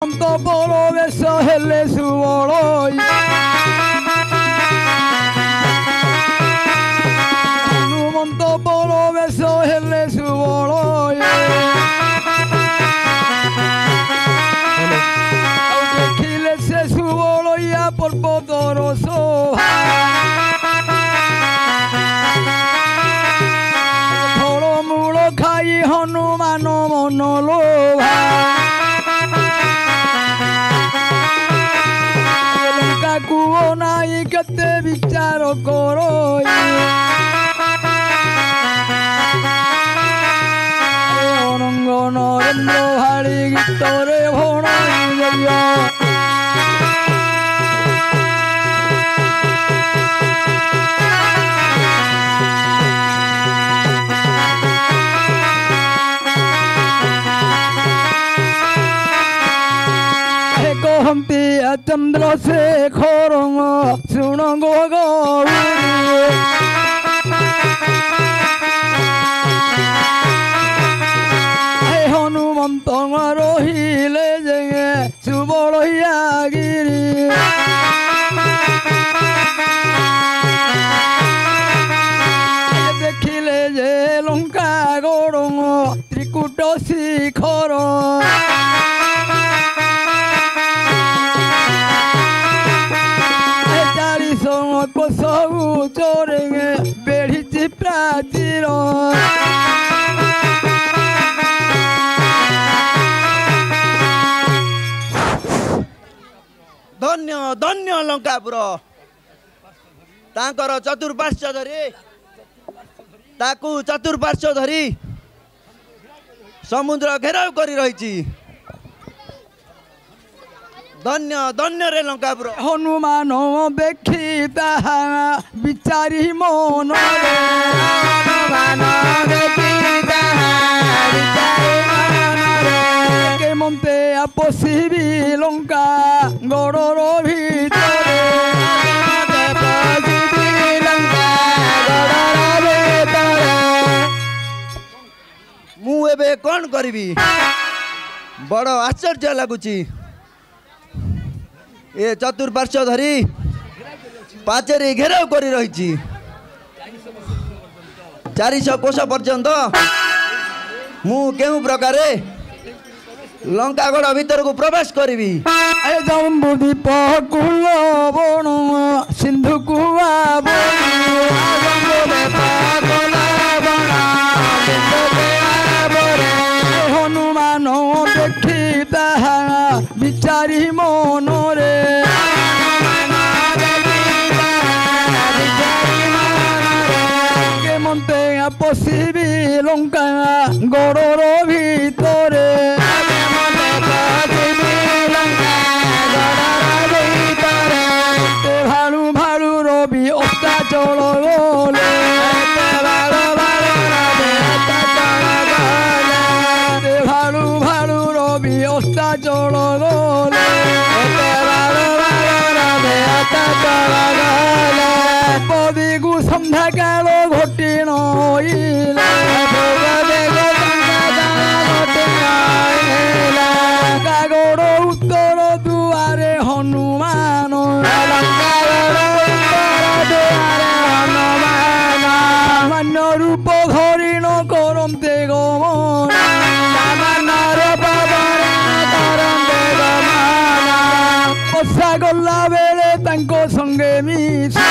Tanto polo beso hele su bolo monto polo beso hele su bolo Aunque se su bolo ya por poderoso Polo mulo khai Hanumano monolo Kuonai kate bicharo koroi Onongono rendo hari gitore honai jaya चंद्र से खोरंग सुनंग हनुमंत रहिले जेगे सुबड़िया गिरी देखिले जे लंका गड़ंग त्रिकुट शिखर सब चोरेंगे बेढ़ी प्राचीर धन्य धन्य लंकापुर तांकर चतुर्पार्श्व धरी ताकू चतुर्पार्श्व धरी समुद्र घेराव करी रही धन्य धन्य रे लंकापुर हनुमान देखी ताहा विचारी मन हनुमान देखी ताहा विचारी मन के मन्ते पशिबी लंका गड़र भितरे मु एबे कौन करिबी बड़ आश्चर्य लगुची ए चतुर्पार्श्व धरी पाचेरी घेराव करी रही 400 कोश पर्यंत मु केउ प्रकारे लंकागढ़ भीतर को प्रवेश करी जम्बूदीप कुल बण सिंधु कुआ हनुमान देखी ताहा विचारी मन रे के मन्ते पशिबी लंका गड़र भितरे भालू भालू रवि अस्ताचल गले भालू भालू रवि अस्ताचल गले पदिगु सन्ध्या काल घटी कागड़ उत्तर दुआरे हनुमान सामान्य रूप धरिण करते गमन बसा गला बेले तांको संगे मिशा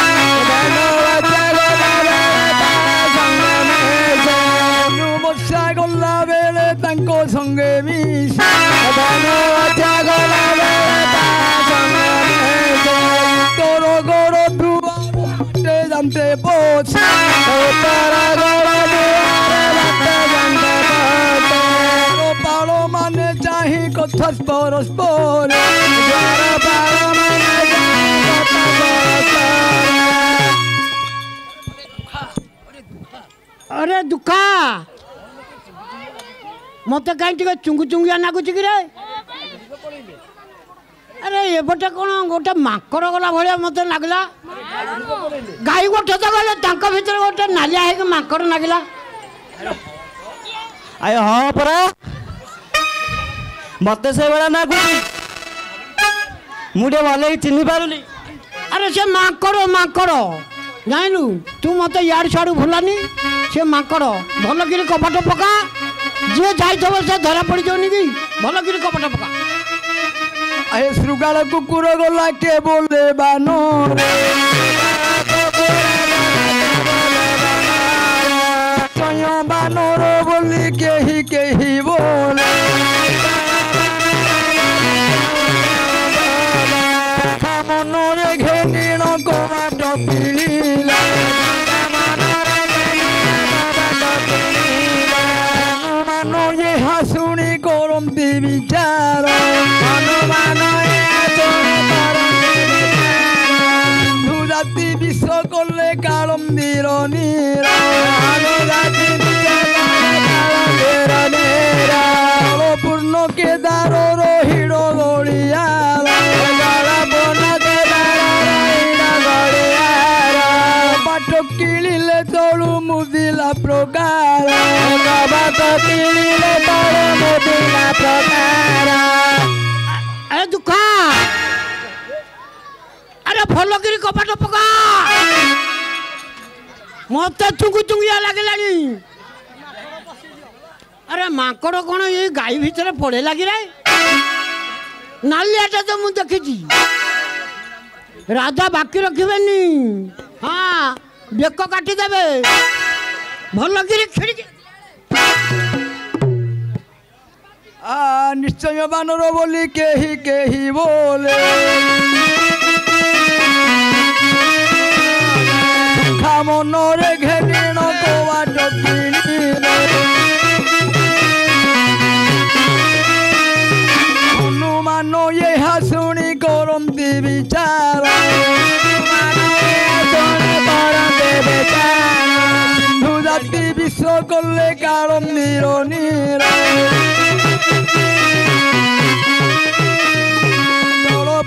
बसा गला बेले तांको संगे मिशा तोर गड़ दुआरे जानते पोछा पाल माने चाही कथा परस्पर अरे दुखा मत कहीं चुंगु चुंगिया नागुच कि अरे ये बटे कौन गोटे माकड़ गला भाया मत लगला गाई गोटे तो गले भीतर गोटे नालिया है माकड़ लगला आए हाँ परा मत से बड़ा ना मुझे भले चिन्ह पारुनी अरे से माकड़ जानलु तू मत यार छाड़ू भूलानी से माकड़ भल कि कपट पका जी जाइब से धरा पड़ जाऊनी कि भल कि कपट पका ए श्रृगाल कुकुर गला के बोले बानो बानर बोली केही बोले मनरे घेनिण कमाट पिला मान ये हासुणी करती विचार जाति विश्व कले कालंदीर नीरा पूर्ण केदार हिड़ गलिया बाट किले तलु मुदिला प्रकार अरे दुखा अरे भल कि कपट पका मत चुंगिया लगे अरे माकड़ कौन ये गाई भितर पड़े लगे नालियाटा तो मुझे देखी राजा बाकी रखिबेनी हाँ बेक काटिदेवे भल कि खिड़की निश्चय बानर बोली केही बोले मनरे घेनिण कवाट किणिले हनुमान ये हासुणी करती विचार सिंधु जाति विश्व कले कालंदीर नीरा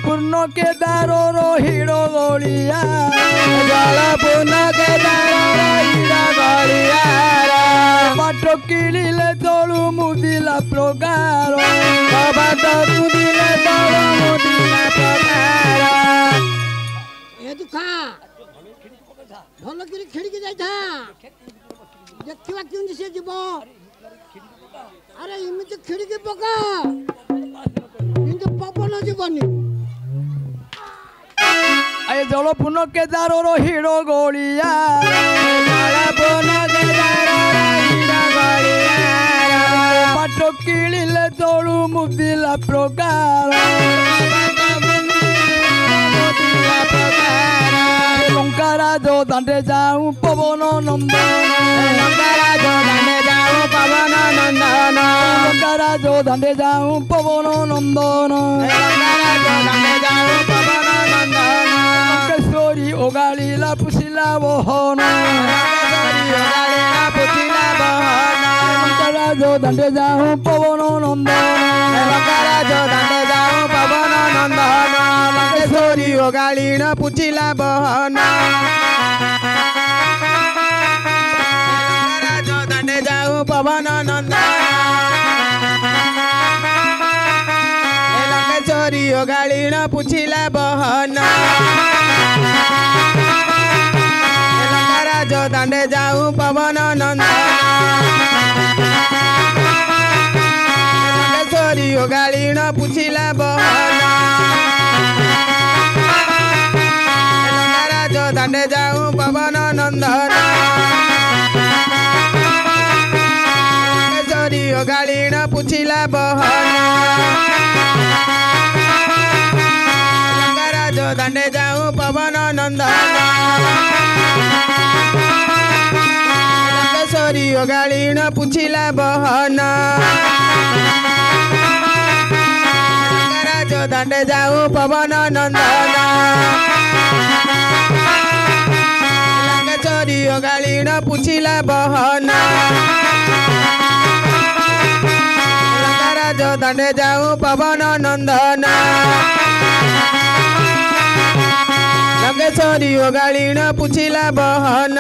पूर्ण केदार हिड़ गलिया बाट किले तलु मुदिला प्रकार भल कि खिड़की जाइथा देखा केमती से जीव अरे इमित खिड़की पका किंतु पवन जीवनी ए जल पूर्ण केदार हिड़ गलिया बाट किले तलु मुदिला प्रकार लंकाराज दांडे जाऊं पवन नंदन लंकाराज दांडे जाऊं पवन नंदन केशरी ओगाड़ीला पुछिला बहन लंकाराज दांडे जाऊं पवन नंदन केशरी ओगाड़ीण पुछिला बहन दांडे जाऊं पवन नंदन केशरी ओगाड़ीण पुछिला बहन राज दांडे जाऊं पवन नंदन केशरी ओगाड़ीण पुछिला बहन राज दांडे जाऊं पवन नंदन केशरी ओगाड़ीण पुछिला बहन राज दांडे जाऊं पवन नंदन केशरी ओगाड़ीण पुछिला बहन राज दांडे जाऊं पवन नंदन केशरी ओगाड़ीण पुछिला बहन राज दांडे जाऊं पवन नंदन केशरी ओगाड़ीण पुछिला बहन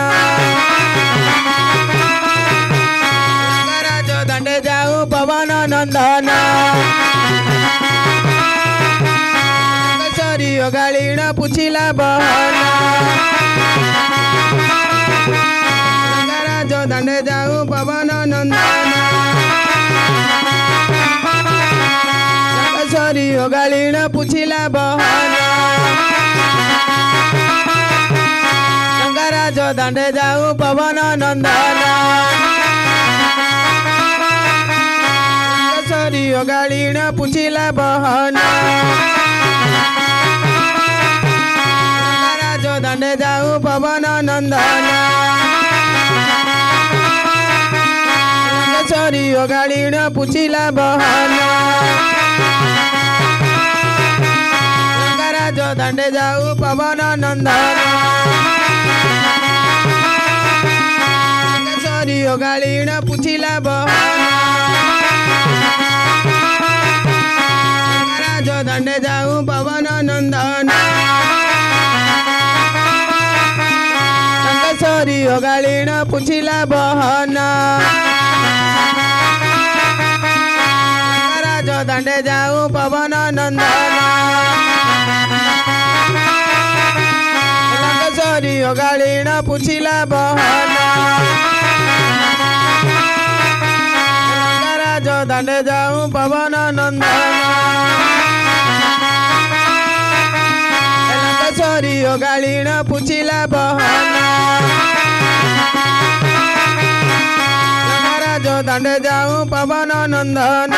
राज दांडे जाऊं पवन नंदन ଅଗାଳିଣ ପୁଛିଲା ବହନ ରାଜ ଦାଣ୍ଡେ ଯାଉ ପବନ ନନ୍ଦନ ସରି ଅଗାଳିଣ ପୁଛିଲା ବହନ ରାଜ ଦାଣ୍ଡେ ଯାଉ ପବନ ନନ୍ଦନ ସରି ଅଗାଳିଣ ପୁଛିଲା ବହନ ରାଜ ଦାଣ୍ଡେ ଯାଉ ପବନ ନନ୍ଦନ ସରି ଅଗାଳିଣ ପୁଛିଲା ବହନ ରାଜ ଦାଣ୍ଡେ ଯାଉ ପବନ ନନ୍ଦନ ସରି ଅଗାଳିଣ ପୁଛିଲା ବହନ ରାଜ ଦାଣ୍ଡେ ଯାଉ ପବନ ନନ୍ଦନ ସରି ଅଗାଳିଣ ପୁଛିଲା ବହନ ରାଜ ଦାଣ୍ଡେ ଯାଉ ପବନ ନନ୍ଦନ ସରି ଅଗାଳିଣ ପୁଛିଲା ବହନ ରାଜ ଦାଣ୍ଡେ ଯାଉ ପବନ ନନ୍ଦନ ସରି ଅଗାଳିଣ ପୁଛିଲା ବହନ ରାଜ ଦାଣ୍ଡେ ଯାଉ ପବନ ନନ୍ଦନ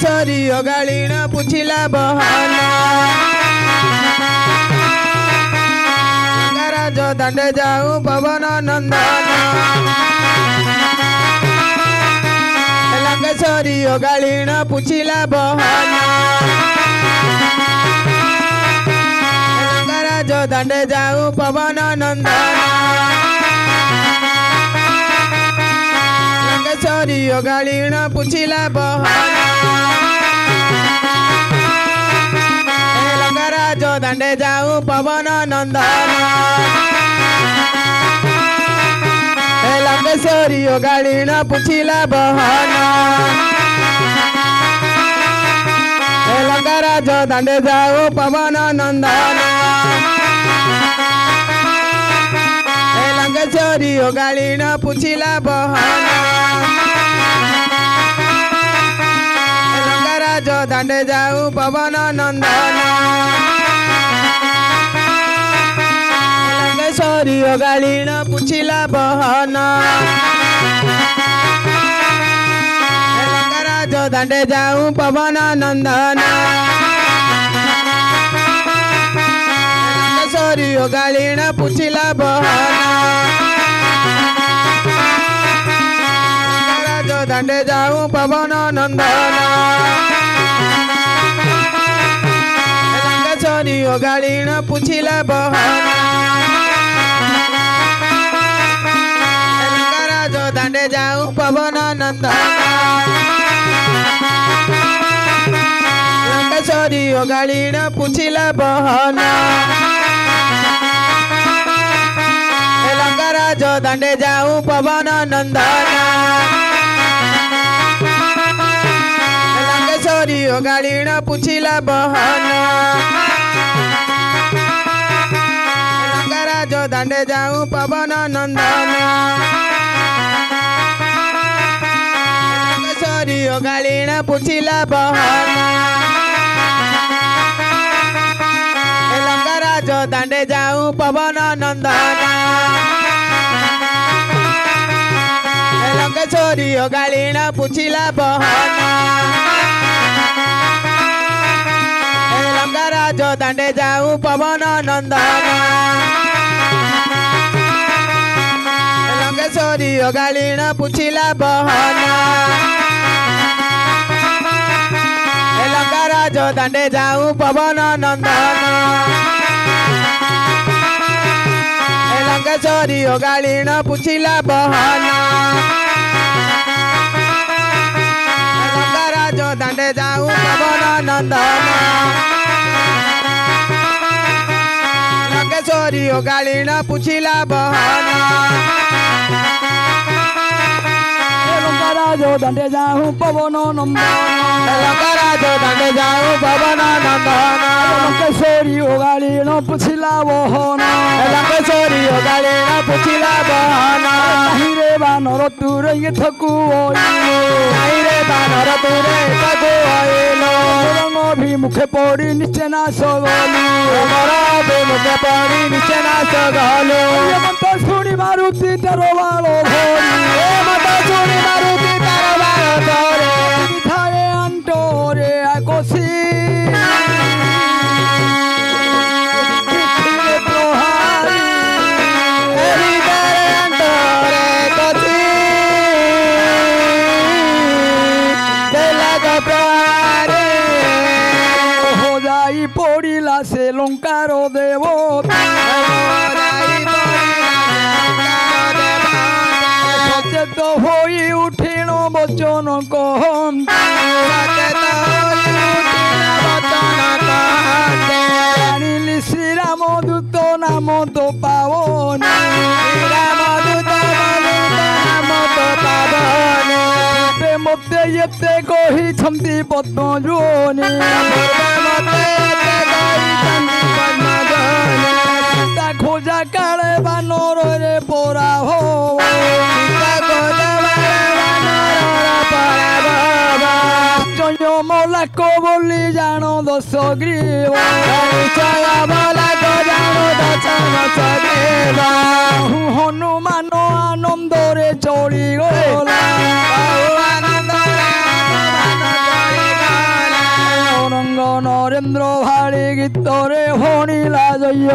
ସରି ଅଗାଳିଣ ପୁଛିଲା ବହନ ରାଜ ଦାଣ୍ଡେ ଯାଉ ପବନ ନନ୍ଦନ ସରି ଅଗାଳିଣ ପୁଛିଲା ବହନ ରାଜ ଦାଣ୍ଡେ ଯାଉ ପବନ ନନ୍ଦନ ସରି ଅଗାଳିଣ ପୁଛିଲା ବହନ ରାଜ ଦାଣ୍ଡେ ଯାଉ ପବନ ନନ୍ଦନ ସରି ଅଗାଳିଣ ପୁଛିଲା ବହନ ରାଜ ଦାଣ୍ଡେ ଯାଉ ପବନ ନନ୍ଦନ ସରି ଅଗାଳିଣ ପୁଛିଲା ବହନ ରାଜ ଦାଣ୍ଡେ ଯାଉ ପବନ ନନ୍ଦନ ସରି ଅଗାଳିଣ ପୁଛିଲା ବହନ ରାଜ ଦାଣ୍ଡେ ଯାଉ ପବନ ନନ୍ଦନ ସରି ଅଗାଳିଣ ପୁଛିଲା ବହନ ରାଜ ଦାଣ୍ଡେ ଯାଉ ପବନ ନନ୍ଦନ ସରି ଅଗାଳିଣ ପୁଛିଲା ବହନ ରାଜ ଦାଣ୍ଡେ ଯାଉ ପବନ ନନ୍ଦନ ସରି ଅଗାଳିଣ ପୁଛିଲା ବହନ ରାଜ ଦାଣ୍ଡେ ଯାଉ ପବନ ନନ୍ଦନ ସରି ଅଗାଳିଣ ପୁଛିଲା ବହନ ରାଜ ଦାଣ୍ଡେ ଯାଉ ପବନ ନନ୍ଦନ ସରି ଅଗାଳିଣ ପୁଛିଲା ବହନ ରାଜ ଦାଣ୍ଡେ ଯାଉ ପବନ ନନ୍ଦନ ସରି ଅଗାଳିଣ ପୁଛିଲା ବହନ ରାଜ ଦାଣ୍ଡେ ଯାଉ ପବନ ନନ୍ଦନ ସରି ଅଗାଳିଣ ପୁଛିଲା ବହନ ରାଜ ଦାଣ୍ଡେ ଯାଉ ପବନ ନନ୍ଦନ ସରି ଅଗାଳିଣ ପୁଛିଲା ବହନ ରାଜ ଦାଣ୍ଡେ ଯାଉ ପବନ ନନ୍ଦନ ସରି ଅଗାଳିଣ ପୁଛିଲା ବହନ ଲଙ୍କାରାଜ ଦାଣ୍ଡେ ଯାଉ ପବନ ନନ୍ଦନ ଲଙ୍କରାଜ ଦାଣ୍ଡେ ଯାଉ ପବନ ନନ୍ଦନ ଲଙ୍କେଶ୍ୱରୀ ଓଗାଳିଣ ପୁଛିଲା ବହନ ଲଙ୍କେଶ୍ୱରୀ ଓଗାଳିଣ ପୁଛିଲା ବହନ କାହିଁରେ ବାନର ତୁରେ ଥକୁ କାହିଁରେ ବାନର ତୁରେ ତାକୁ ଅଇଲ ଅଭିମୁଖେ ପଡ଼ି ନିଚେ ନାଶ ଗଲୁ ମୋର ଅଭିମୁଖେ ପଡ଼ି ନିଚେ ନାଶ ଗଲୁ ମତ ଶୁଣି ମାରୁତି ତାର ବାଳ ଧରି ମତ ଶୁଣି ମାରୁତି ତାର ବାଳ ଧରେ ଥାଏ ଆଣ୍ଟରେ ଆକୋଷି পড়িলা সে লঙ্কার দেব সচেত হই উঠিণ বচন কহন জানিলি শ্রীরাম দূত নাম তো পাবন মতে এতে কহিছন্তি পদ্মজনী খোঁজা কালে বানরে পরা জয় মলাক বলি জান দশ গ্রীব হনুমান আনন্দরে চড়ি গলা রঙ্গ নরেন্দ্র ভাড়ি গীতরে ভণিলা জয়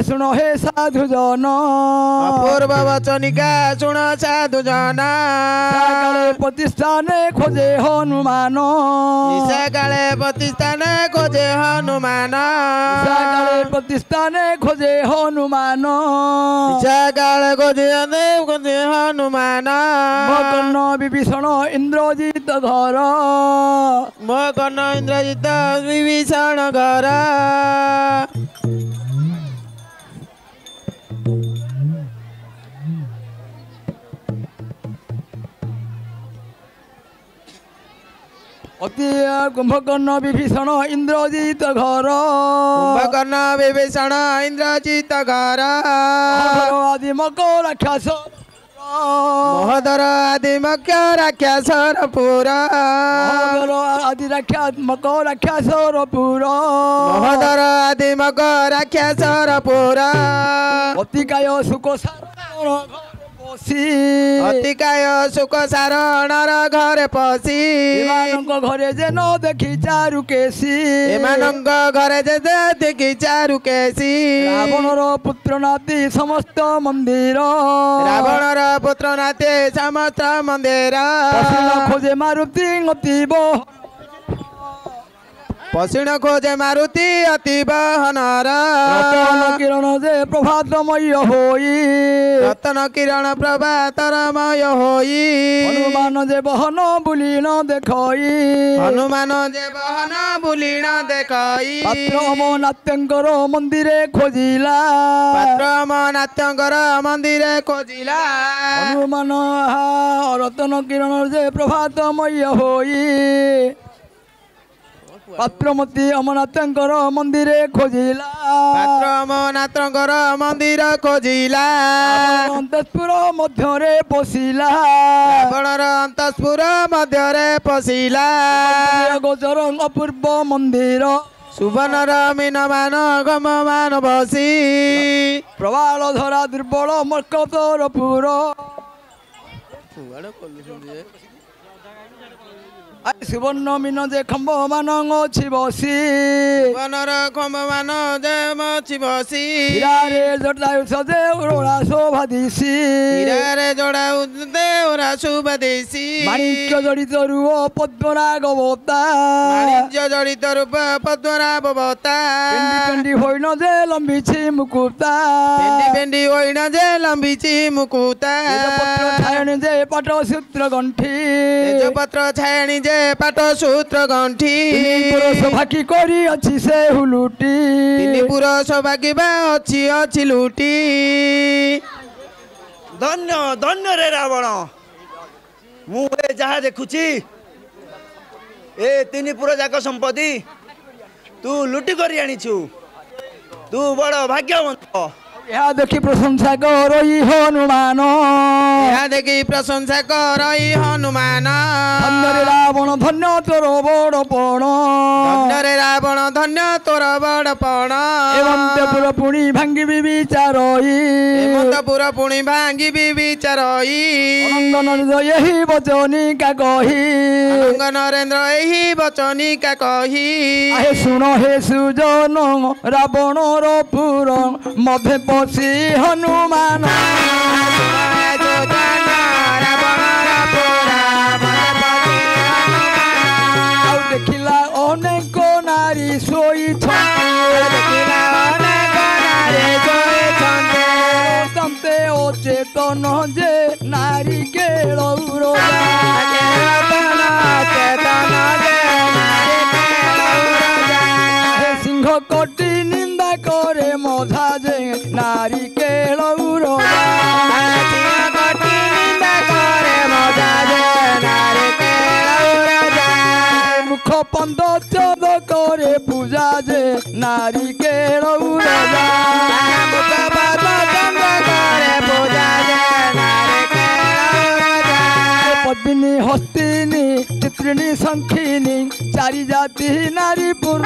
শুণ হে সাধু জন অপূর্ব বচনিকা শুণ সাধু জন কালে প্রতিষ্ঠানে খোঁজে হনুমান কালে প্রতিষ্ঠানে খোঁজে হনুমান কালে প্রতিষ্ঠানে খোঁজে হনুমান কালে খোঁজে হনুমান মকর্ণ বিভীষণ ইন্দ্রজিৎ ঘর মকর্ণ ইন্দ্রজিৎ বিভীষণ ঘর অতি কুম্ভকর্ণ বিভীষণ ইন্দ্রজিৎ ঘর কুম্ভকর্ণ বিভীষণ ইন্দ্রজিৎ ঘর আদি মক রাক্ষস মহোদর আদি মক রাক্ষসর পুর আদি মক রাক্ষসর পুর মহোদর আদি মক রাক্ষসর পুর অতিকায় সুখ অতিকায় সুখ সারণর ঘরে পশি এମାନଙ୍କ ঘরে যেন দেখি চারু কেশী এମାନଙ୍କ ঘরে যে দেখি চারু কেশী রাবণর পুত্র নাতি সমস্ত মন্দির রাবণর পুত্র নাতি সমস্ত মন্দির খোঁজে মারুতি অতীব পশিণ খোঁজে মারুতি অতি বহনর রতন কিরণ যে প্রভাতময় হই রতন কিরণ প্রভাতরময় হই হনুমান যে বহন বুলিণ দেখই হনুমান যে বহন বুলিণ দেখই পাত্র অমনাত্যঙ্কর মন্দিরে খোঁজিলা পাত্র অমনাত্যঙ্কর মন্দিরে খোঁজিলা হনুমান রতন কিরণ যে প্রভাতময় হই পাত্রমতী অমরনাথঙ্কর মন্দিরে খোঁজিলা পাত্র অমরনাথঙ্কর মন্দির খোঁজিলা অন্তঃপুর মধ্যরে পশিলা রাবণর অন্তঃপুর মধ্যরে পশিলা গোচর অপূর্ব মন্দির সুবর্ণর মিনমান গমমান বসি প্রবাল ধরা দুর্বল মর্কতর পুর ସୁବର୍ଣ୍ଣ ମିନ ଯେ ଖମ୍ବ ମାନ ଅଛି ବସି ବନର ଖମ୍ବ ମାନ ଯେ ଅଛି ବସି ହୀରାରେ ଜଟାୟୁ ସଜେ ଉରୋଳା ଶୋଭା ଦିଶି ହୀରାରେ ଜଡ଼ାଉ ଦେଉରା ଶୁଭା ଦେଶୀ ମାଣିକ୍ୟ ଜଡ଼ିତ ରୁହ ପଦ୍ମରାଗ ବତା ବାଣିଜ୍ୟ ଜଡ଼ିତ ରୂପ ପଦ୍ମରାବ ବତା ପେଣ୍ଡି ପେଣ୍ଡି ହୋଇନ ଯେ ଲମ୍ବିଛି ମୁକୁତା ପେଣ୍ଡି ପେଣ୍ଡି ହୋଇନ ଯେ ଲମ୍ବିଛି ମୁକୁତା ପତ୍ର ଛାୟଣି ଯେ ପଟ ସୂତ୍ର ଗଣ୍ଠି ତେଜପତ୍ର ଛାୟଣି ଯେ ପାଟ ସୂତ୍ର ଗଣ୍ଠି ପୁରୁଷ ଭାକି କରି ଅଛି ସେ ହୁଲୁଟି ତିନି ପୁରୁଷ ଭାଗିବା ଅଛି ଅଛି ଲୁଟି ଧନ୍ୟ ଧନ୍ୟ ରେ ରାବଣ ମୁଁ ଏ ଯାହା ଦେଖୁଛି ଏ ତିନି ପୁର ଯାକ ସମ୍ପତ୍ତି ତୁ ଲୁଟି କରି ଆଣିଛୁ ତୁ ବଡ଼ ଭାଗ୍ୟବନ୍ତ ଏହା ଦେଖି ପ୍ରଶଂସା କରଇ ହନୁମାନ ଏହା ଦେଖି ପ୍ରଶଂସା କରଇ ହନୁମାନ ଧନ୍ୟରେ ରାବଣ ଧନ୍ୟ ତୋର ବଡ଼ ପଣ ଧନ୍ୟରେ ରାବଣ ଧନ୍ୟ ତୋର ବଡ଼ ପଣ ଏମନ୍ତପୁର ପୁଣି ଭାଙ୍ଗିବି ବିଚାରଇ ହେମନ୍ତପୁର ପୁଣି ଭାଙ୍ଗିବି ବିଚାରଇ ଅନଙ୍ଗନ ଏହି ବଚନିକା କହି ଅନଙ୍ଗ ନରେନ୍ଦ୍ର ଏହି ବଚନିକା କହି ଆହେ ଶୁଣ ହେ ସୁଜନ ରାବଣର ପୁର ମଧେ ପଶି ହନୁମାନ ଆଉ ଦେଖିଲା ଅନେକ ନାରୀ ଶୋଇଛନ୍ତି ଅଚେତନ ଯେ ନାରୀ କେଳଉର সিংহ কটি নিন্দা করে মধা যে নারী কেলৌর মুখ পন্দ চোদ করে পূজা যে নারী কেলৌর পদ্মিনী হস্তিনী চিত্রিণী শঙ্খিনী চারি জাতি নারী পূর্ণ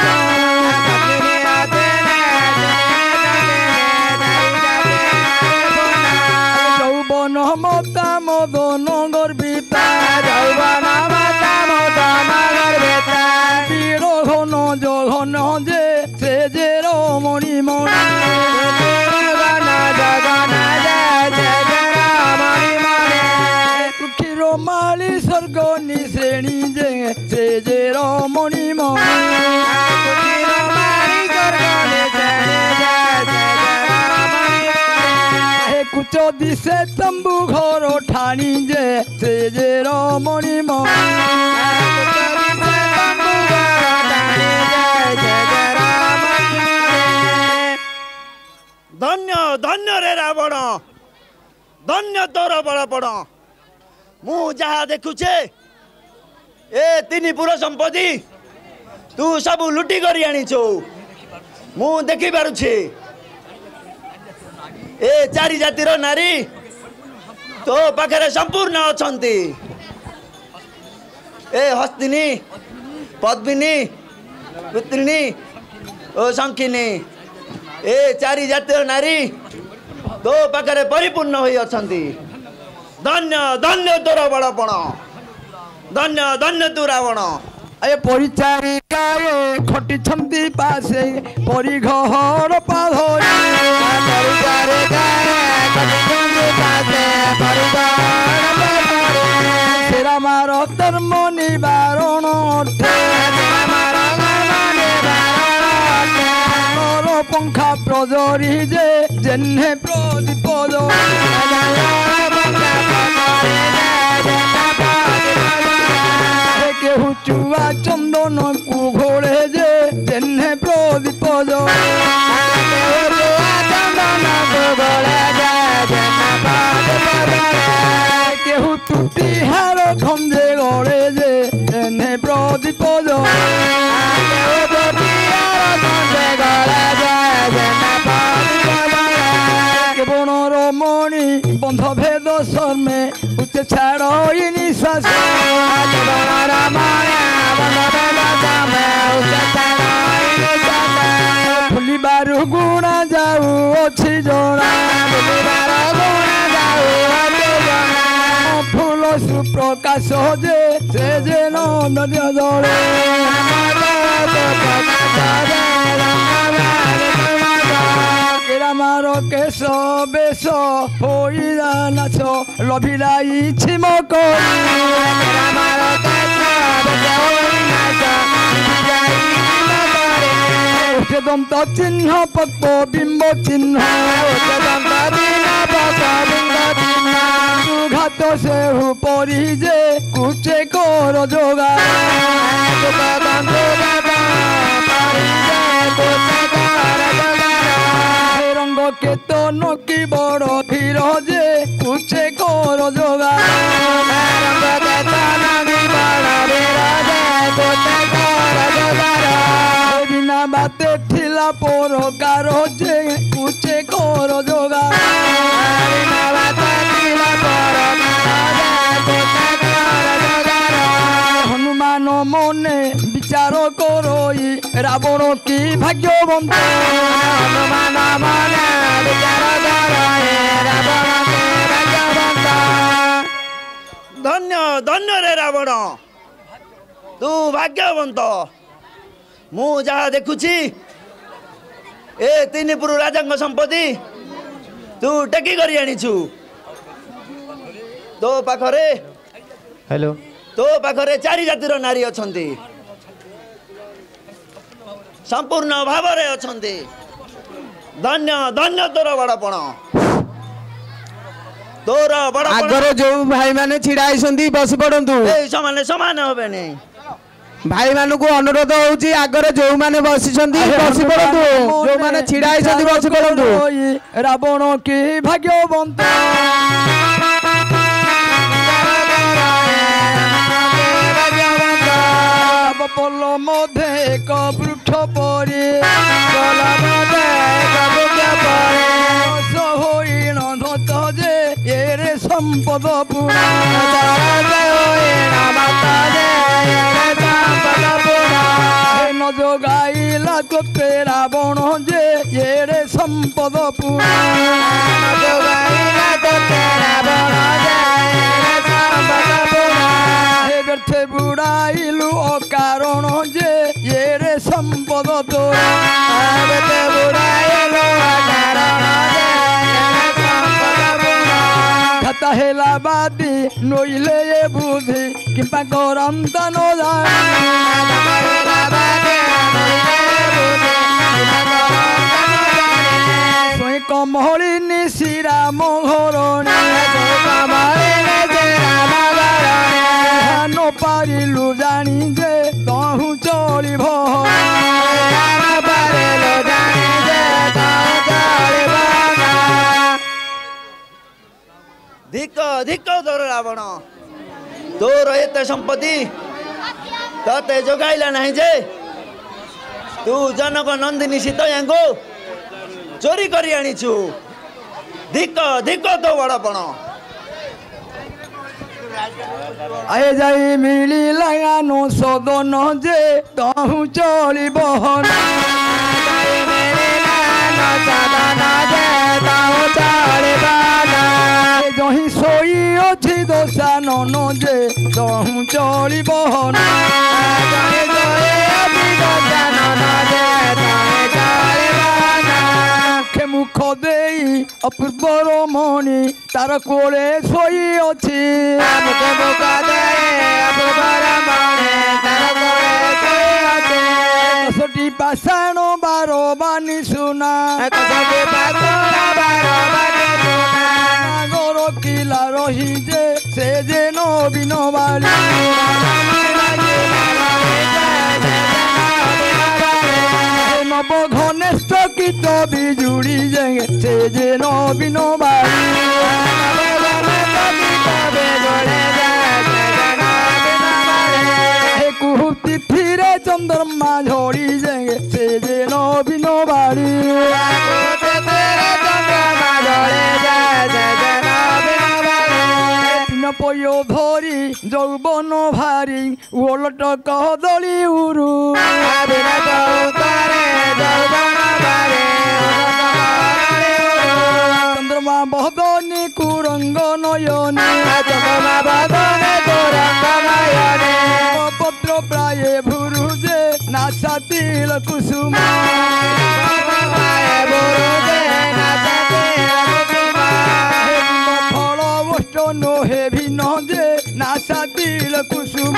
যৌবন মতা মদন গর্বিতা বীর ঘন জঘন যে সে যে রমণী মণি মালি স্বর্গ নিশ্রেণী যে সে যে রমণী মণি কুচ দিছে তম্বু ঘর ঠানি যে সে যে রমণী মণি ଧନ୍ୟ ଧନ୍ୟ ରେ ରାବଣ ଧନ୍ୟ ତୋର ବଳପଣ ମୁଁ ଯାହା ଦେଖୁଛେ ଏ ତିନି ପୁର ସମ୍ପତ୍ତି ତୁ ସବୁ ଲୁଟି କରି ଆଣିଛୁ ମୁଁ ଦେଖିପାରୁଛି ଏ ଚାରି ଜାତିର ନାରୀ ତୋ ପାଖରେ ସମ୍ପୂର୍ଣ୍ଣ ଅଛନ୍ତି ଏ ହସ୍ତିନୀ ପଦ୍ମିନୀ ପୁତ୍ରିଣୀ ଓ ଶଙ୍ଖିନୀ ଏ ଚାରି ଜାତିର ନାରୀ ତୋ ପାଖରେ ପରିପୂର୍ଣ୍ଣ ହୋଇ ଅଛନ୍ତି ଧନ୍ୟ ଧନ୍ୟ ତୋର ବଳପଣ ଧନ୍ୟ ଧନ୍ୟ ତୁ ରାବଣ ଏ ପରିଚାରିକାଏ ଖଟିଛନ୍ତି ପାଶେ ପରିଘର ପାଧରି ସେରାମାର ଧର୍ମ ନିବାରଣ পঙ্খা প্রজরি যে জেনে প্রদীপ কেহু চুয়া চন্দন কু ঘোড়ে যে জেনে প্রদীপ কেহু তুতি হার খঞ্জে গড়ে যে জেনে প্রদীপ কেবনর মণি বন্ধ ভেদ শর্মে উচ্চে ছাড় নিশ্বাস ফুলিবার গুণা যাও অছি জনা ফুল সুপ্রকাশ যে সে যেন নদী জলে রামার কেশ বেশ হইরা নাচ লভিলা ইছিম করি রামার দন্ত চিহ্ন পদ্ম বিম্ব চিহ্ন ঘাত সেহু পরি যে কুচে কর যোগা রঙ্গ কেতন কি বড় ধীর যে কুচে কর যোগা বিনা বাতে ঠিলা পরকার যে কুচে কর যোগা হনুমান মনে বিচার করই রাবণ কি ভাগ্যবন্ত হনুমান মনে বিচার করই রাবণ কি ভাগ্যবন্ত ଧନ୍ୟ ଧନ୍ୟ ରେ ରାବଣ ତୁ ଭାଗ୍ୟବନ୍ତ ମୁଁ ଯାହା ଦେଖୁଛି ଏ ତିନିପୁର ରାଜାଙ୍କ ସମ୍ପତ୍ତି ତୁ ଟେକି କରି ଆଣିଛୁ ତୋ ପାଖରେ हेलो ତୋ ପାଖରେ ଚାରି ଜାତିର ନାରୀ ଅଛନ୍ତି ସମ୍ପୂର୍ଣ୍ଣ ଭାବରେ ଅଛନ୍ତି ଧନ୍ୟ ଧନ୍ୟ ତୋର ବଡ଼ପଣ ତୋର ବଡ଼ପଣ आगर जो भाई माने छिड़ा आइसंदी बस पड़ंतु ଏଇ ସମାନେ ସମାନ ହେବେନି भाई मानु को अनुरोध होउची आगर जो माने बसिसंदी बस पड़ंतु जो माने छिड़ा आइसंदी बस पड़ंतु রাবণ কি ভাগ্যবন্ত পল মধ্যে এক বৃক্ষ পরে হইণ ধত যে এর সম্পদ পুরা যোগাইলা তোতে রাবণ যে এর সম্পদ পুরা ব্যর্থে বুড়াইলু অকারণ যে এর সম্পদ তোরা খাতা হেলা বাদি নইলে এ বুদ্ধি কিংবা করন্ত কমলিনী শ্রীরাম ঘরণী পারিলু জানি যে তহু চলিব ଧିକ ଧିକ ତୋର ରାବଣ ତୋର ଏତେ ସମ୍ପତ୍ତି ତତେ ଯୋଗାଇଲା ନାହିଁ ଯେ ତୁ ଜନକ ନନ୍ଦିନୀ ସୀତୟାଙ୍କୁ ଚୋରି କରି ଆଣିଛୁ ଧିକ ଧିକ ତୋ ବଡ଼ପଣ আয়ে যাই মিলি লাগানো সদন যে তহু চলিব যহি সই অছি দোষানন যে তহু চলিব মুখ দেই অপূর্ব রমণী তার কোলে শোই অছি দশটি পাষাণ বার বাণী শুনা নাগর কিলা রহি যে সে যে নবীন বাড়ি নব ঘনেষ্ট কীত বিজুড়ি সে যে নবীন বাড়ি কুহু তিথিরে চন্দ্রমা ঝড়ি সে যে নবীন বাড়ি পয় ধরি যৌবন ভারি ওলট কদলি উরু চন্দ্রমা বদনি কুরঙ্গ নয়নে পত্র ସାତିଳ କୁସୁମ ଫଳ ଓଷ୍ଟ ନୋହେ ଭିନ୍ନ ଯେ ନା ସାତିଳ କୁସୁମ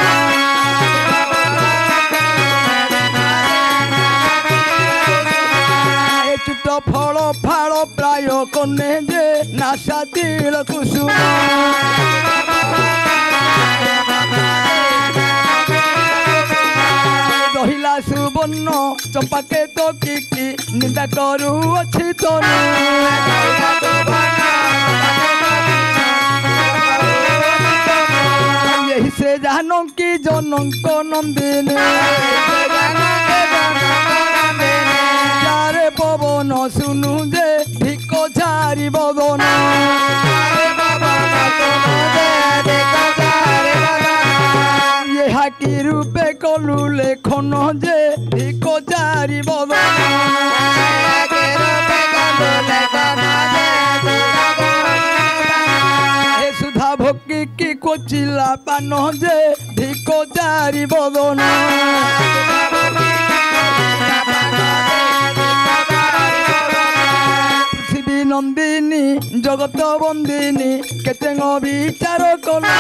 চুত ফল ফাল প্রায় কনে যে নাসা তিল কুসুম রহিলা সুবর্ণ চম্পাকে তো কি নিন্দা করু অছি তনু এই সে জানো কি জনক নন্দিনী পবন শুনু যে ভিক ঝারি বদন হাকি রূপে কলু লেখন যে ভিক ঝারি বদন হে সুধা ভক্তি কি কোচিলা পান যে ভিক ঝারি বদন নন্দিনী জগত বন্দিনী কেতে বিচার কলা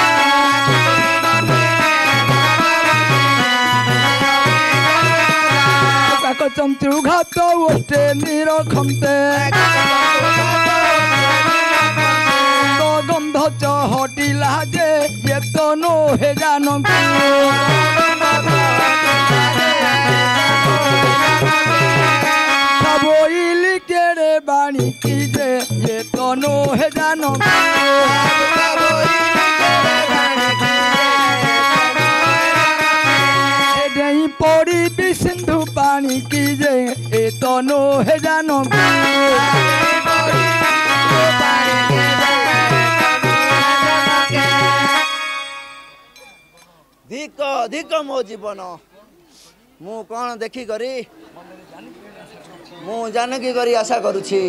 চঞ্চু ঘাত ওষ্টে নিরখন্তে গন্ধ চহটিলা যে এত নোহে জানক বইলি কেড়ে বাণী কি যে এ তনু হে জানো এটাই পড়িবি সিন্ধু পানি কি যে এ তনু হে জানো ধিক ধিক মো জীবন ମୁଁ କ'ଣ ଦେଖିକରି ମୁଁ ଜାନକୀ କରି ଆଶା କରୁଛି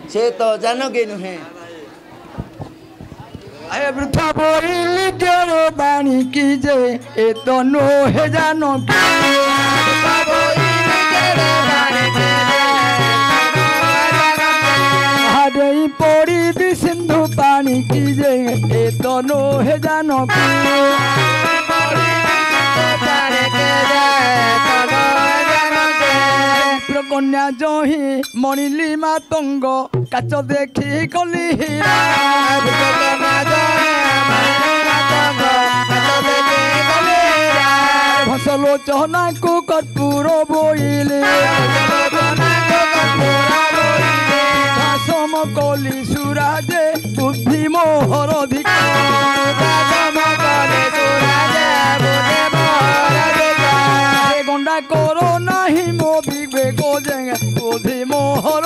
ସେ ତ ଜାନକୀ ନୁହେଁ আরে বৃথা বইলি কেড়ে বাণী কি যে এ তনু হে জানো হাড়েই পড়িবি সিন্ধু পানি কি যে এ তনু হে জানো কন্যা জহি মণিলি মাতঙ্গ কাচ দেখি কলি হীরা ভসলোচনাকু কর্পূর বইলে ভাসম কলি সুরাজে বুদ্ধি মোহর গন্ডা করো নাহি মো বিবেক বুদ্ধি মোহর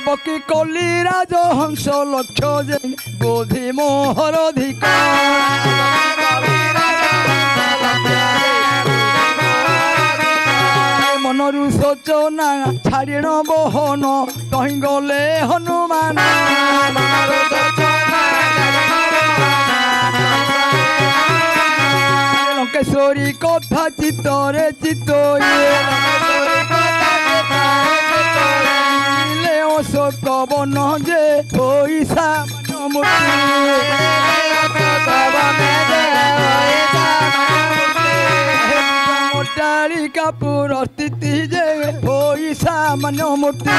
বকি কলি রাজ হংস লক্ষ্য যে বুদ্ধি মোহর মনরু শোচনা ছাড়িণ বহন তহি গলে হনুমান লঙ্কেশ্বরী কথা চিত্তরে চিত্তলে অশোক বন যে পয়সা মোটারি কাপুর স্থিতি যে পয়সা মান মূর্তি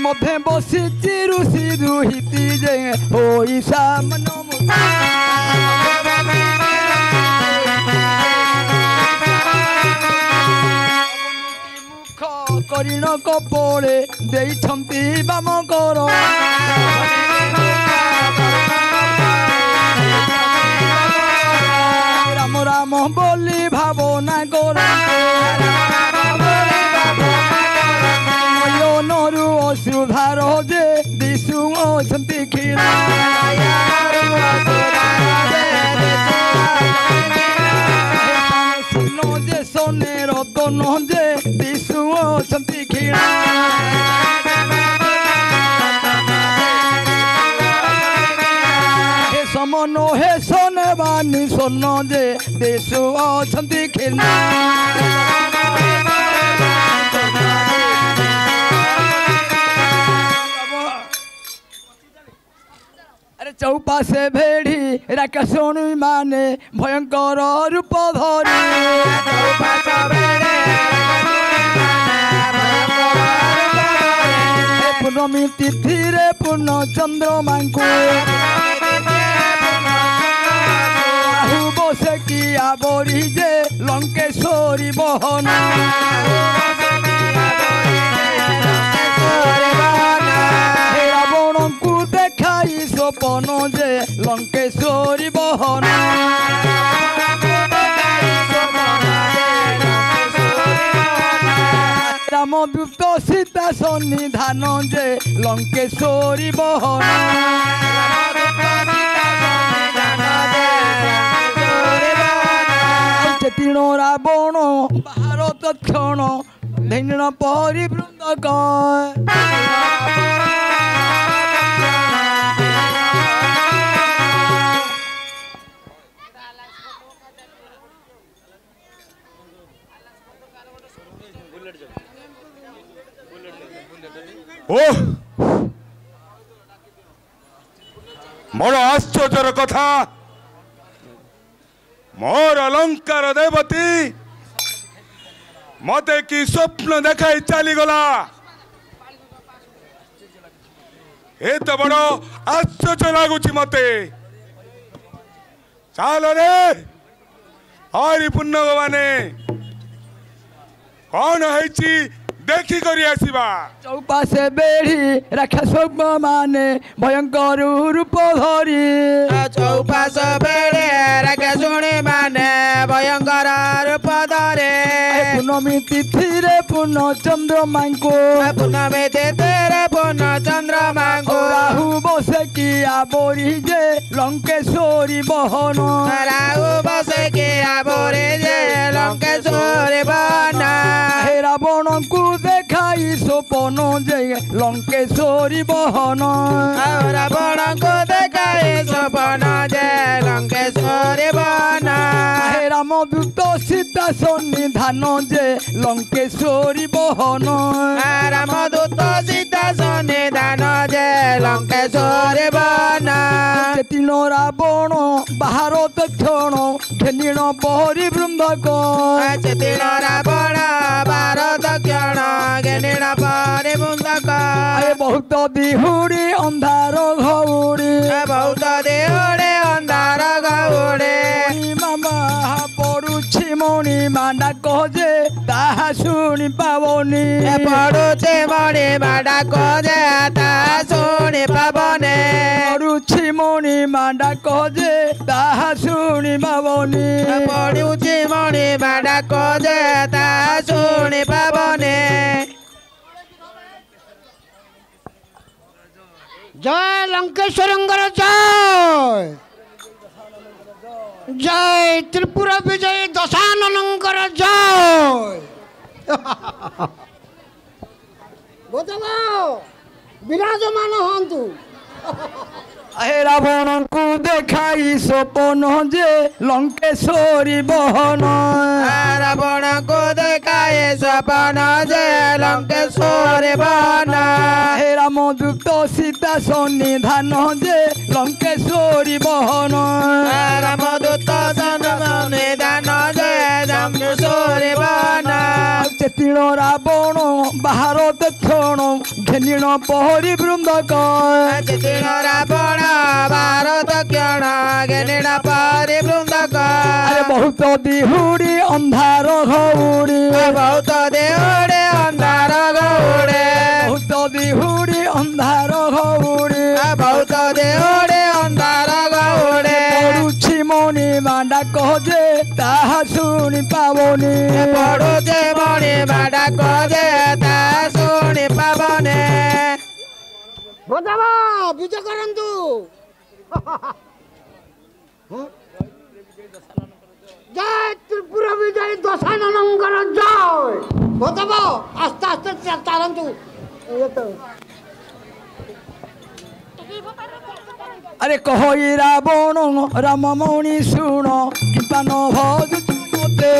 মধ্যে বসিছি ঋষি দুহিতি যে পয়সা মান মুখ କରିଣ କପୋଳେ ଦେଇଛନ୍ତି ବାମ କର ରାମ ରାମ ବୋଲି ଭାବନା କର ନୟନରୁ ଅଶ୍ରୁଧାର ଯେ ଦିଶୁ ଅଛନ୍ତି କ୍ଷୀର ଯେ ସୋନେ ରତନ ଯେ ଦିଶୁ ଅଛନ୍ତି କ୍ଷୀର ମନ ହେ ସୋନେ ବାନି ସୋନ ଯେ ଦେଶ ଅଛନ୍ତି କ୍ଷୀର୍ଣ୍ଣ अरे चौपाशे भेड़ी राक्षसुणी माने भयंकर रूप धरी पूर्णमी तिथि रे पूर्ण चंद्रमा को बसे किया बोरी जे लंकेश्वरी बहन रावण को देखाई स्वपन जे लंकेश्वरी बहन रामदूत सीता सन्निधान जे लंकेश्वरी बहन तीन रावण भारत क्षण धैन परिवृंदक ओह बड़ आश्चर्यर कथा मोर अलंकार देवती मते कि स्वप्न देखाई चली गला ए तो बड़ आश्चर्य लगुच मते चल रे हरि पुण्य माने कौन है देखी करी आसीबा चौपाशे बेढ़ी राक्षस माने भयंकर रूप धरी चौपाश बेड़े राक्षसुणी माने भयंकर रूप धरे पूर्णमी तिथि रे पूर्ण चंद्रमा को पूर्णमी तिथि रे पूर्ण चंद्रमा को राहु बसे किया बोरी जे लंकेश्वरी बहन राहु बसे किया बोरी जे लंकेश्वरी बहन हे रावण को देखाई स्वपन जे लंकेश्वरी बहन रावण को देखाई स्वपन जे लंकेश्वरी बहन हे रामदूत सीता सन्निधान जे लंकेश्वरी बहन रामदूत सीता सन्निधान जे लंकेश्वरी बहन तीन रावण भारत क्षण घेनिण परिवृंदक तीन रावण भारत क्षण घेनिण परिवृंदक बहुत दिहुड़ी अंधार घौड़ी बहुत देहड़े अंधार गौड़े मामा पड़ुछि मणि माना कहे ताहा शुणी पावनी पड़ुछि मणि माना कहे ताहा शुणी पावनी पड़ुछि मणि माना कहे ताहा शुणी पावनी पड़ुछि मणि माना कहे ताहा शुणी पावनी जय लंकेश्वरंगर जय जय त्रिपुरा विजय दशाननंकर जय विराजमान हंतु हे रावण को देखाई स्वपन जे लंकेश्वरी बहन रावण को देखाई स्वपन जे लंकेश्वरी बहन हे रामदूत सीता सन्निधान जे लंकेश्वरी बहन रामदूत सन्निधान जे लंकेश्वरी बहन तीन रावण भारत क्षण घेनिण परिवृंदक तीन रावण भारत क्षण घेनिण परिवृंदक बहुत दिहुड़ी अंधार घौड़ी बहुत देहड़े अंधार गौड़े बहुत दिहुड़ी अंधार घौड़ी बहुत देहड़े अंधार गौड़े पड़ुछि मणि मांडा कहे ताहा शुणी पावनी पड़ुछि मणि मांडा कहे ताहा शुणी पावनी बोधावा विजय करंतु जय त्रिपुरा विजय दशाननंकर जय बोधावा आस्ते आस्ते चालंतु আরে কহই রাবণ রামমণি শুণ কৃপা ন ভজুচু মতে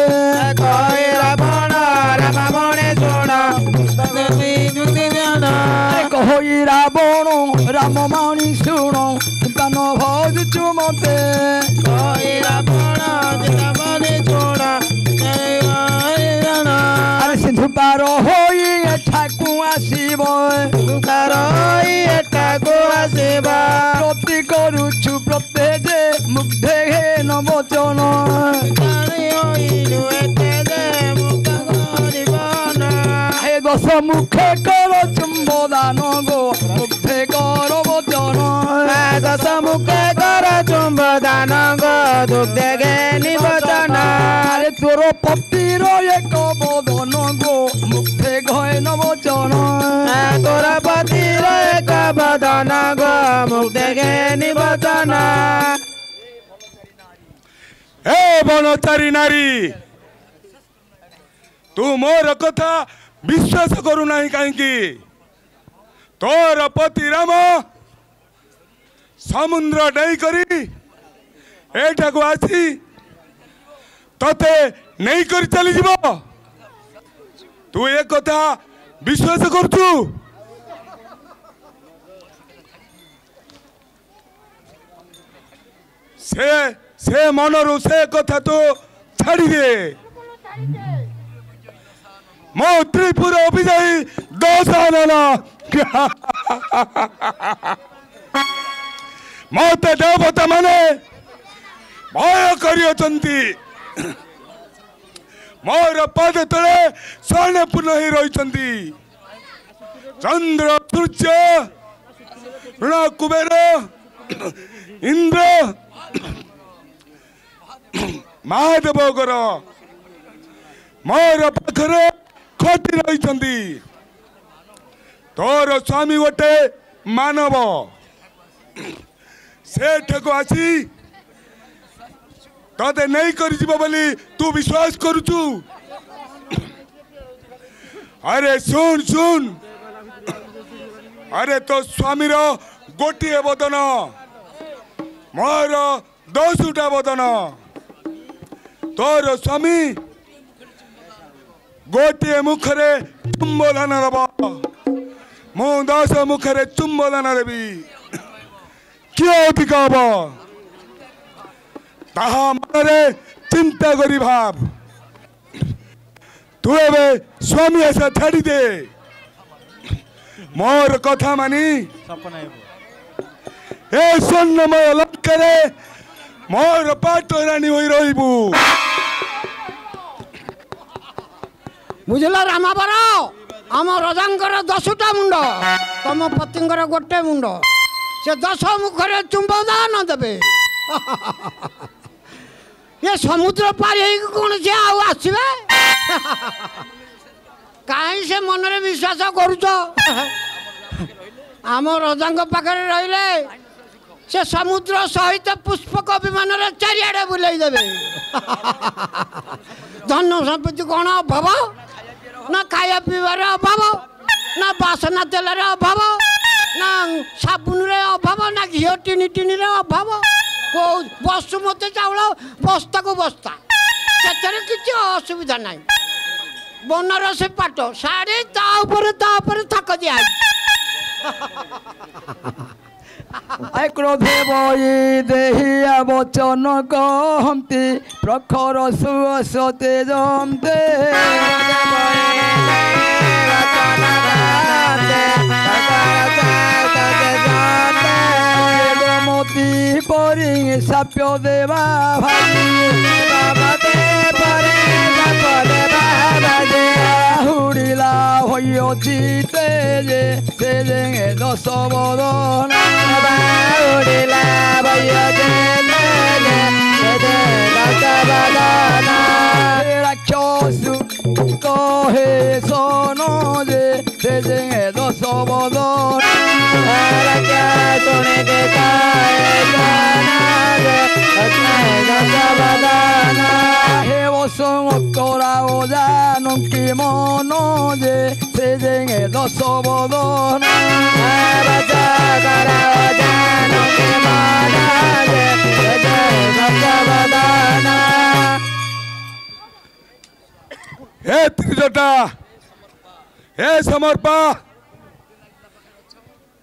কহে রাবণ রামমণি শুণ আরে কহই রাবণ রামমণি শুণ কৃপা ন ভজুচু মতে কহে রাবণ রামমণি শুণ আরে সিন্ধু পার হই এঠাকু আসিব এটাকু আসিব প্রতি করুছু প্রত্যেকে মুগ্ধে হে নবচন হে দশ মুখে কর চুম্বদান গো মুগ্ধে কর বচন দশ মুখে কর চুম্বদান গো দুগ্ধে গে নিবচন আরে তোর পতির এক বদন গো মুগ্ধে ঘয় নবচন তোর পতির এক বদন গো মুগ্ধে গে নিবচন ଏ ବନଚାରୀ ନାରୀ ତୁ ମୋର କଥା ବିଶ୍ୱାସ କରୁନାହିଁ କାହିଁକି? ତୋର ପତି ରାମ ସମୁଦ୍ର ଡେଇଁକରି ଏଠାକୁ ଆସି ତତେ ନେଇକରି ଚାଲିଯିବ। ତୁ ଏ କଥା ବିଶ୍ୱାସ କରୁଛୁ? ସେ ମନରୁ ସେ କଥା ତୁ ଛାଡ଼ିଦେ। ମୋ ତ୍ରିପୁର ଅଭିଯାଇ ଦଶାନନ ମତେ ଦେବତା ମାନେ ଭୟ କରିଅଛନ୍ତି। ମୋର ପାଦ ତଳେ ସ୍ୱର୍ଣ୍ଣପୂର୍ଣ୍ଣ ହେଇ ରହିଛନ୍ତି। ଚନ୍ଦ୍ର ସୂର୍ଯ୍ୟ ଋଣ କୁବେର ଇନ୍ଦ୍ର ମହାଦେବଙ୍କର ମୋର ପାଖରେ ଖଟି ରହିଛନ୍ତି। ତୋର ସ୍ୱାମୀ ଗୋଟେ ମାନବ ସେଠାକୁ ଆସି ତତେ ନେଇକରି ଯିବ ବୋଲି ତୁ ବିଶ୍ୱାସ କରୁଛୁ? ଆରେ ଶୁଣ ଶୁଣ, ଆରେ ତୋ ସ୍ୱାମୀର ଗୋଟିଏ ବଦନ, ମୋର 10ଟା ବଦନ। ତୋର ସ୍ୱାମୀ ଗୋଟିଏ ମୁଖରେ ଚୁମ୍ବଦାନ ଦେବ, ମୁଁ 10 ମୁଖରେ ଚୁମ୍ବଦାନ ଦେବି। କିଏ ଅଧିକ ହବ ତାହା ମନରେ ଚିନ୍ତା କରି ଭାବ। ତୁ ଏବେ ସ୍ୱାମୀ ଆଶା ଛାଡ଼ିଦେ, ମୋର କଥା ମାନି ଏ ସ୍ୱର୍ଣ୍ଣମୟ ଲଙ୍କାରେ ମୋର ପାଟରାଣୀ ହୋଇ ରହିବୁ। ବୁଝିଲ ରାମାବର, ଆମ ରଜାଙ୍କର 10ଟା ମୁଣ୍ଡ, ତମ ପତିଙ୍କର ଗୋଟେ ମୁଣ୍ଡ। ସେ 10 ମୁଖରେ ଚୁମ୍ବଦାନ ଦେବେ। ଏ ସମୁଦ୍ର ପାରି ହେଇକି କଣ ସେ ଆଉ ଆସିବେ? କାହିଁ ସେ ମନରେ ବିଶ୍ୱାସ କରୁଛ? ଆମ ରଜାଙ୍କ ପାଖରେ ରହିଲେ ସେ ସମୁଦ୍ର ସହିତ ପୁଷ୍ପକ ବିମାନରେ ଚାରିଆଡ଼େ ବୁଲେଇ ଦେବେ। ଧନ ସମ୍ପତ୍ତି କ'ଣ ଅଭାବ? ନା ଖାଇବା ପିଇବାର ଅଭାବ, ନା ବାସନା ତେଲର ଅଭାବ, ନା ସାବୁନରେ ଅଭାବ, ନା ଘିଅ ଟିଣିରେ ଅଭାବ। ବସୁମତୀ ଚାଉଳ ବସ୍ତାକୁ ବସ୍ତା, ସେଥିରେ କିଛି ଅସୁବିଧା ନାହିଁ। ବନାରସୀ ପାଟ ଶାଢ଼ୀ ତା ଉପରେ ଥାକ ଦିଆହେଇଛି। ক্রোধে বই দেহিয়া বচন কহন্তি প্রখর সুয়সতে জমতে মতি পরি সাপ্য দেবা ভাবি হুড়িলা হইয়ছি তেজে তেজে 10 বদন উড়িলা হইয়ছি তেজে তেজে 10 বদন রাক্ষসু কহে সন যে তেজে 10 বদন রাক্ষসুনে কে কহে সন যে তেজে 10 বদন হে বসং করা ও জানো কি মন যে তেজে 10 বদন রাজা করা ও জানো কি মন ଚରିତ୍ରଟା ଏ ସମର୍ପା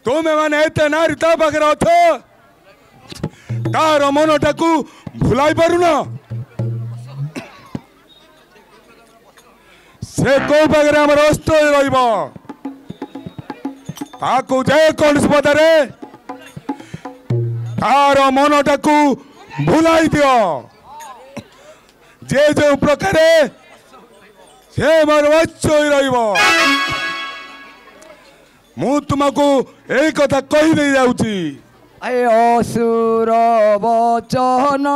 ତୁମେ ମାନେ ଏତେ ନାରୀ ତା ପାଖରେ ଅଛ ତାର ମନଟାକୁ ଭୁଲାଇ ପାରୁନ ସେ କୋଉ ପାଖରେ ଆମର ଅସ୍ତ ରହିବ ତାକୁ ଯେକୌଣସି ପଦାରେ ତାର ମନଟାକୁ ଭୁଲାଇ ଦିଅ ଯେ ଯେଉଁ ପ୍ରକାରେ ସେ ମୋର ବଚ୍ଚ ହୋଇ ରହିବ ମୁଁ ତୁମକୁ ଏଇ କଥା କହିଦେଇ ଯାଉଛି ଅସୁର ବଚନ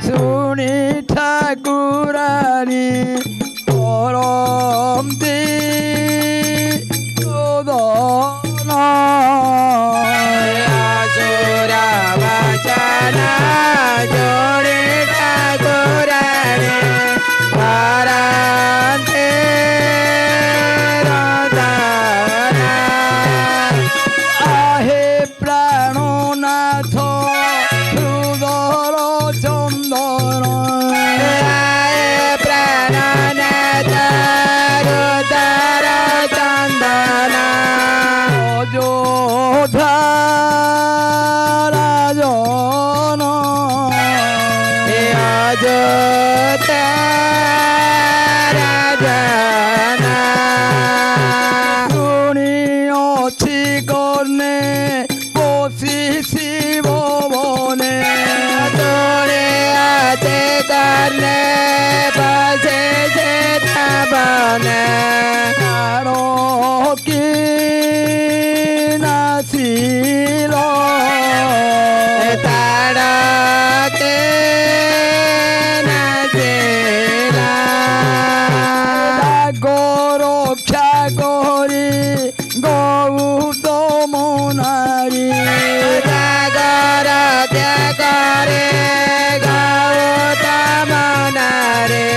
ଶୁଣି ଠାକୁରାଣୀ କରନ୍ତି ରୋଦନ ଅସୁର ବଚନ ଶୁଣି ଠାକୁରାଣୀ କରନ୍ତି ରୋଦନ ଆହେ ପ୍ରାଣନାଥ ହୃଦର ଚନ୍ଦନ ପ୍ରାଣନାଥ ହୃଦର ଚନ୍ଦନ ଅଯୋଧ୍ୟା ରାଜନ ଅଯୋଧ୍ୟା ରାଜନ ଶୁଣି ଅଛି କର୍ଣ୍ଣେ ବସି ଶିବ ବନେ তোরে আছে কর্ণে বসে যে থাবনে কার কি নাচিল তাড়কে নাচেলা রক্ষা করি গৌতম নারী জাগর ত্যাগরে গৌতম নারে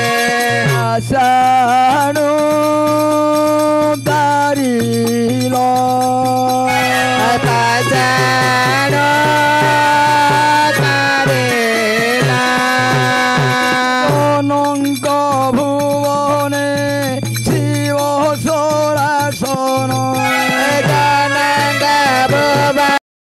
আষাঢ়